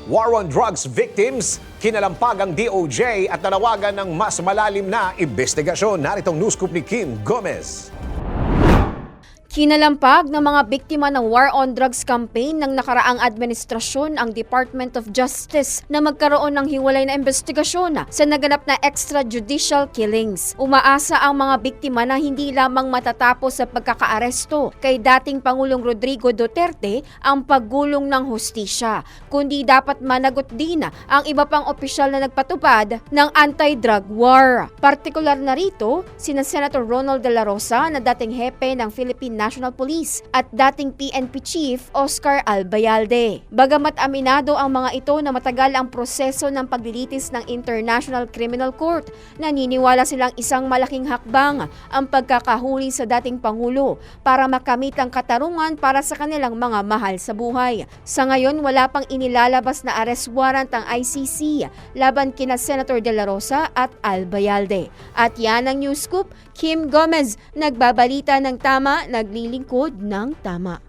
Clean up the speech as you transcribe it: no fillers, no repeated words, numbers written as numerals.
War on drugs victims, kinalampag ang DOJ at nanawagan ng mas malalim na investigasyon. Naritong news scoop ni Kim Gomez. Kinalampag ng mga biktima ng War on Drugs campaign ng nakaraang administrasyon ang Department of Justice na magkaroon ng hiwalay na investigasyon sa naganap na extrajudicial killings. Umaasa ang mga biktima na hindi lamang matatapos sa pagkakaaresto kay dating Pangulong Rodrigo Duterte ang paggulong ng hustisya, kundi dapat managot din ang iba pang opisyal na nagpatupad ng anti-drug war. Partikular na rito, sina Senator Ronald De La Rosa na dating hepe ng Philippine National Police at dating PNP Chief Oscar Albayalde. Bagamat aminado ang mga ito na matagal ang proseso ng paglilitis ng International Criminal Court, naniniwala silang isang malaking hakbang ang pagkakahuli sa dating Pangulo para makamit ang katarungan para sa kanilang mga mahal sa buhay. Sa ngayon, wala pang inilalabas na arrest warrant ang ICC laban kina Senator De La Rosa at Albayalde. At yan ang news scoop. Kim Gomez, nagbabalita ng tama, naglilingkod ng tama.